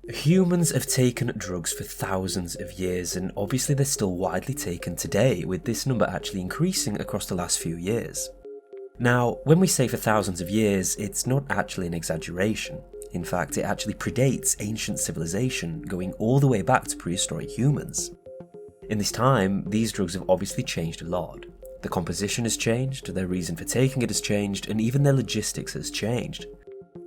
Humans have taken drugs for thousands of years, and obviously they're still widely taken today, with this number actually increasing across the last few years. Now, when we say for thousands of years, it's not actually an exaggeration. In fact, it actually predates ancient civilization, going all the way back to prehistoric humans. In this time, these drugs have obviously changed a lot. The composition has changed, their reason for taking it has changed, and even their logistics has changed.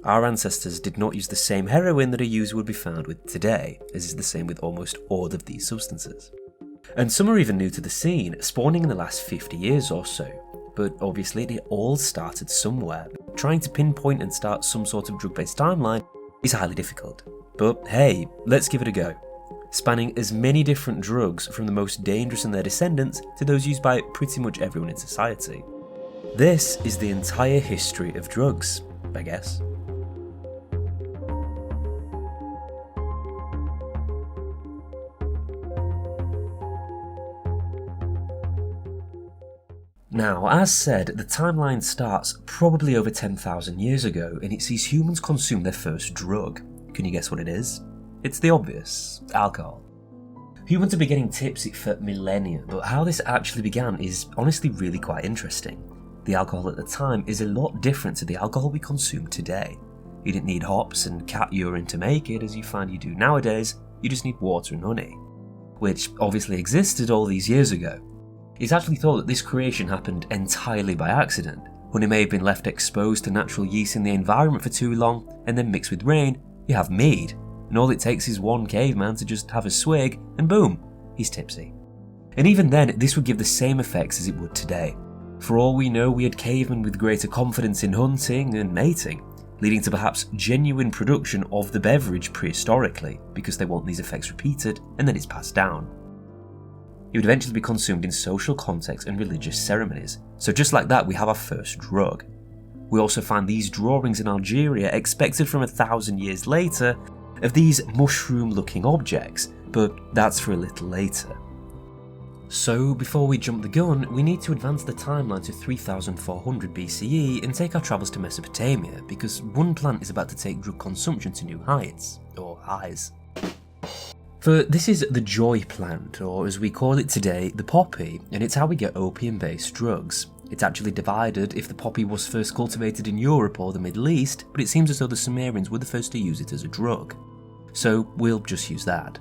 Our ancestors did not use the same heroin that a user would be found with today, as is the same with almost all of these substances. And some are even new to the scene, spawning in the last 50 years or so. But obviously it all started somewhere. Trying to pinpoint and start some sort of drug-based timeline is highly difficult. But hey, let's give it a go. Spanning as many different drugs, from the most dangerous and their descendants to those used by pretty much everyone in society. This is the entire history of drugs, I guess. Now, as said, the timeline starts probably over 10,000 years ago, and it sees humans consume their first drug. Can you guess what it is? It's the obvious: alcohol. Humans have been getting tipsy for millennia, but how this actually began is honestly really quite interesting. The alcohol at the time is a lot different to the alcohol we consume today. You didn't need hops and cat urine to make it, as you find you do nowadays. You just need water and honey, which obviously existed all these years ago. It's actually thought that this creation happened entirely by accident. Honey may have been left exposed to natural yeast in the environment for too long, and then mixed with rain, you have mead, and all it takes is one caveman to just have a swig, and boom, he's tipsy. And even then, this would give the same effects as it would today. For all we know, we had cavemen with greater confidence in hunting and mating, leading to perhaps genuine production of the beverage prehistorically, because they want these effects repeated, and then it's passed down. It would eventually be consumed in social contexts and religious ceremonies, so just like that we have our first drug. We also find these drawings in Algeria expected from 1,000 years later of these mushroom-looking objects, but that's for a little later. So before we jump the gun, we need to advance the timeline to 3400 BCE and take our travels to Mesopotamia, because one plant is about to take drug consumption to new heights, or highs. For this is the joy plant, or as we call it today, the poppy, and it's how we get opium-based drugs. It's actually divided if the poppy was first cultivated in Europe or the Middle East, but it seems as though the Sumerians were the first to use it as a drug. So we'll just use that.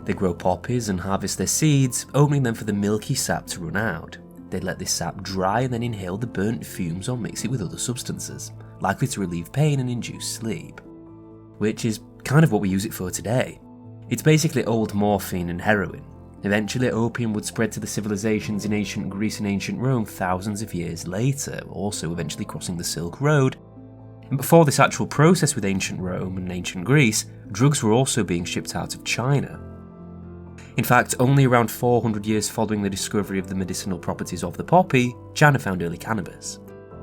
They grow poppies and harvest their seeds, opening them for the milky sap to run out. They let this sap dry and then inhale the burnt fumes or mix it with other substances, likely to relieve pain and induce sleep. Which is kind of what we use it for today. It's basically old morphine and heroin. Eventually, opium would spread to the civilizations in ancient Greece and ancient Rome thousands of years later, also eventually crossing the Silk Road. And before this actual process with ancient Rome and ancient Greece, drugs were also being shipped out of China. In fact, only around 400 years following the discovery of the medicinal properties of the poppy, China found early cannabis.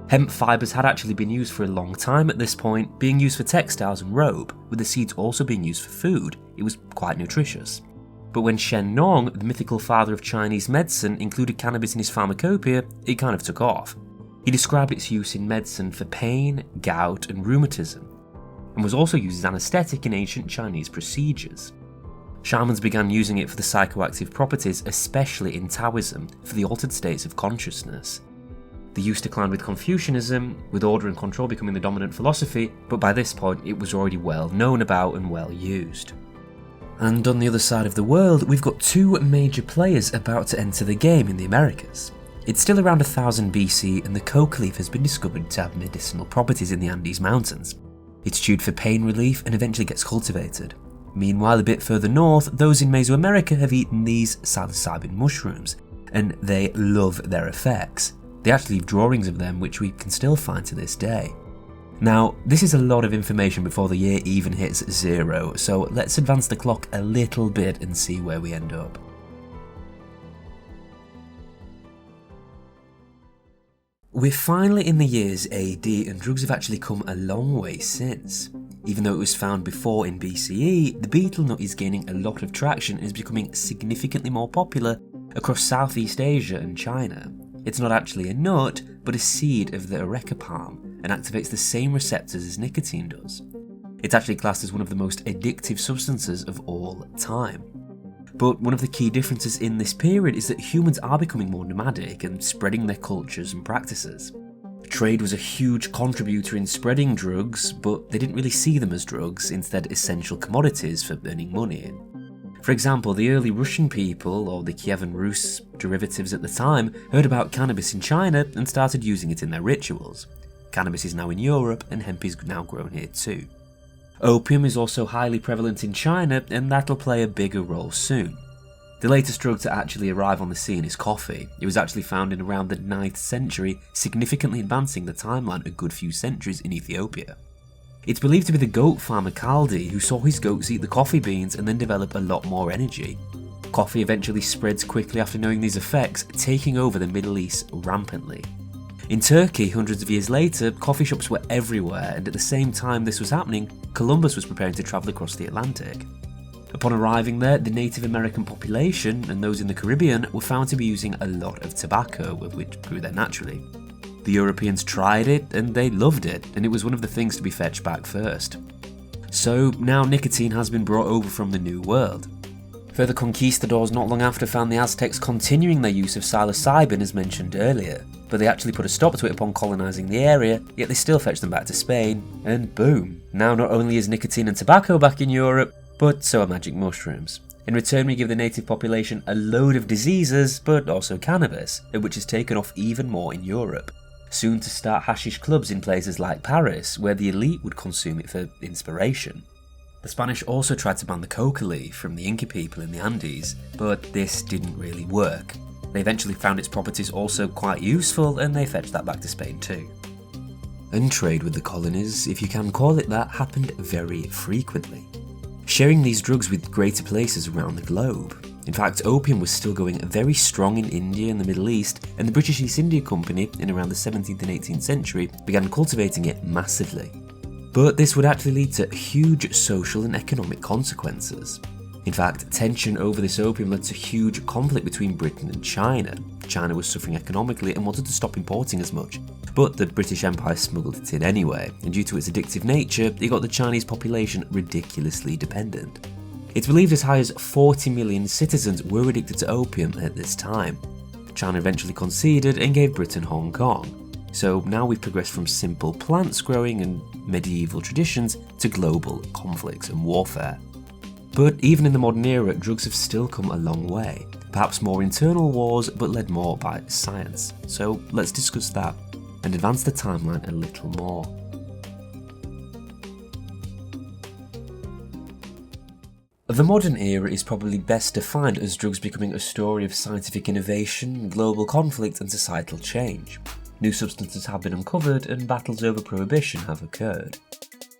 Hemp fibres had actually been used for a long time at this point, being used for textiles and rope, with the seeds also being used for food. It was quite nutritious. But when Shen Nong, the mythical father of Chinese medicine, included cannabis in his pharmacopoeia, it kind of took off. He described its use in medicine for pain, gout and rheumatism, and was also used as anaesthetic in ancient Chinese procedures. Shamans began using it for the psychoactive properties, especially in Taoism, for the altered states of consciousness. The use declined with Confucianism, with order and control becoming the dominant philosophy, but by this point it was already well known about and well used. And on the other side of the world, we've got two major players about to enter the game in the Americas. It's still around 1000 BC and the coca leaf has been discovered to have medicinal properties in the Andes Mountains. It's chewed for pain relief and eventually gets cultivated. Meanwhile, a bit further north, those in Mesoamerica have eaten these psilocybin mushrooms, and they love their effects. They actually have drawings of them which we can still find to this day. Now, this is a lot of information before the year even hits 0, so let's advance the clock a little bit and see where we end up. We're finally in the years AD, and drugs have actually come a long way since. Even though it was found before in BCE, the betel nut is gaining a lot of traction and is becoming significantly more popular across Southeast Asia and China. It's not actually a nut, but a seed of the areca palm, and activates the same receptors as nicotine does. It's actually classed as one of the most addictive substances of all time. But one of the key differences in this period is that humans are becoming more nomadic and spreading their cultures and practices. Trade was a huge contributor in spreading drugs, but they didn't really see them as drugs, instead essential commodities for earning money in. For example, the early Russian people, or the Kievan Rus derivatives at the time, heard about cannabis in China and started using it in their rituals. Cannabis is now in Europe, and hemp is now grown here too. Opium is also highly prevalent in China, and that'll play a bigger role soon. The latest drug to actually arrive on the scene is coffee. It was actually found in around the 9th century, significantly advancing the timeline a good few centuries in Ethiopia. It's believed to be the goat farmer Kaldi who saw his goats eat the coffee beans and then develop a lot more energy. Coffee eventually spreads quickly after knowing these effects, taking over the Middle East rampantly. In Turkey, hundreds of years later, coffee shops were everywhere, and at the same time this was happening, Columbus was preparing to travel across the Atlantic. Upon arriving there, the Native American population, and those in the Caribbean, were found to be using a lot of tobacco, which grew there naturally. The Europeans tried it, and they loved it, and it was one of the things to be fetched back first. So now nicotine has been brought over from the New World. Further conquistadors not long after found the Aztecs continuing their use of psilocybin as mentioned earlier, but they actually put a stop to it upon colonising the area, yet they still fetched them back to Spain, and boom, now not only is nicotine and tobacco back in Europe, but so are magic mushrooms. In return, we give the native population a load of diseases, but also cannabis, which is taken off even more in Europe. Soon to start hashish clubs in places like Paris, where the elite would consume it for inspiration. The Spanish also tried to ban the coca leaf from the Inca people in the Andes, but this didn't really work. They eventually found its properties also quite useful, and they fetched that back to Spain too. And trade with the colonies, if you can call it that, happened very frequently, sharing these drugs with greater places around the globe. In fact, opium was still going very strong in India and the Middle East, and the British East India Company, in around the 17th and 18th century, began cultivating it massively. But this would actually lead to huge social and economic consequences. In fact, tension over this opium led to huge conflict between Britain and China. China was suffering economically and wanted to stop importing as much, but the British Empire smuggled it in anyway, and due to its addictive nature, it got the Chinese population ridiculously dependent. It's believed as high as 40 million citizens were addicted to opium at this time. China eventually conceded and gave Britain Hong Kong. So now we've progressed from simple plants growing and medieval traditions to global conflicts and warfare. But even in the modern era, drugs have still come a long way. Perhaps more internal wars, but led more by science. So let's discuss that and advance the timeline a little more. The modern era is probably best defined as drugs becoming a story of scientific innovation, global conflict and societal change. New substances have been uncovered and battles over prohibition have occurred.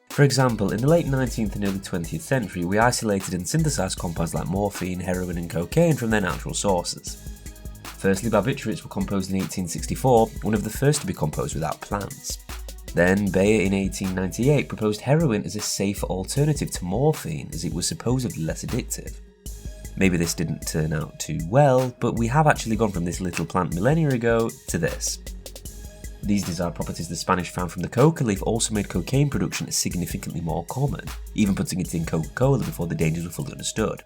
For example, in the late 19th and early 20th century, we isolated and synthesized compounds like morphine, heroin and cocaine from their natural sources. Firstly, barbiturates were composed in 1864, one of the first to be composed without plants. Then, Bayer in 1898 proposed heroin as a safer alternative to morphine, as it was supposedly less addictive. Maybe this didn't turn out too well, but we have actually gone from this little plant millennia ago to this. These desired properties the Spanish found from the coca leaf also made cocaine production significantly more common, even putting it in Coca-Cola before the dangers were fully understood.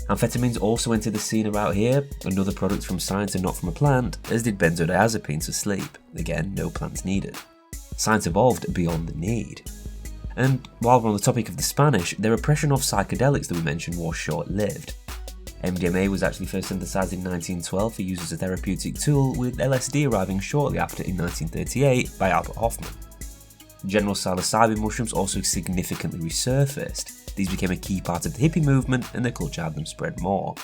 Amphetamines also entered the scene about here, another product from science and not from a plant, as did benzodiazepines for sleep, again no plants needed. Science evolved beyond the need. And while we're on the topic of the Spanish, their oppression of psychedelics that we mentioned was short-lived. MDMA was actually first synthesized in 1912 for use as a therapeutic tool, with LSD arriving shortly after in 1938 by Albert Hofmann. General psilocybin mushrooms also significantly resurfaced. These became a key part of the hippie movement, and the culture had them spread more.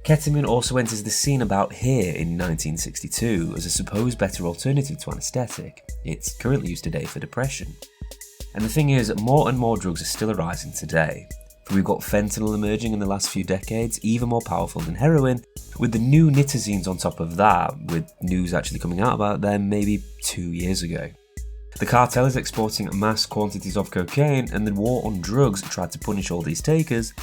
Ketamine also enters the scene about here in 1962 as a supposed better alternative to anesthetic. It's currently used today for depression. And the thing is, more and more drugs are still arising today. We've got fentanyl emerging in the last few decades, even more powerful than heroin, with the new nitazines on top of that, with news actually coming out about them maybe 2 years ago. The cartel is exporting mass quantities of cocaine, and the war on drugs tried to punish all these takers,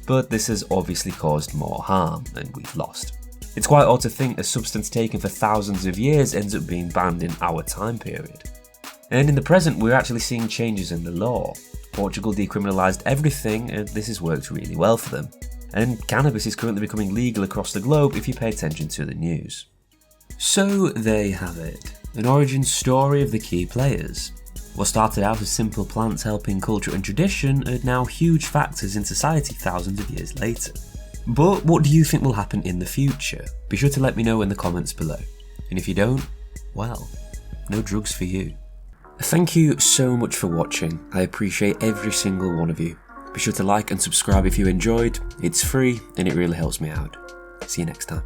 but this has obviously caused more harm, and we've lost. It's quite odd to think a substance taken for thousands of years ends up being banned in our time period. And in the present, we're actually seeing changes in the law. Portugal decriminalised everything, and this has worked really well for them. And cannabis is currently becoming legal across the globe if you pay attention to the news. So there you have it, an origin story of the key players. What started out as simple plants helping culture and tradition are now huge factors in society thousands of years later. But what do you think will happen in the future? Be sure to let me know in the comments below. And if you don't, well, no drugs for you. Thank you so much for watching. I appreciate every single one of you. Be sure to like and subscribe if you enjoyed. It's free and it really helps me out. See you next time.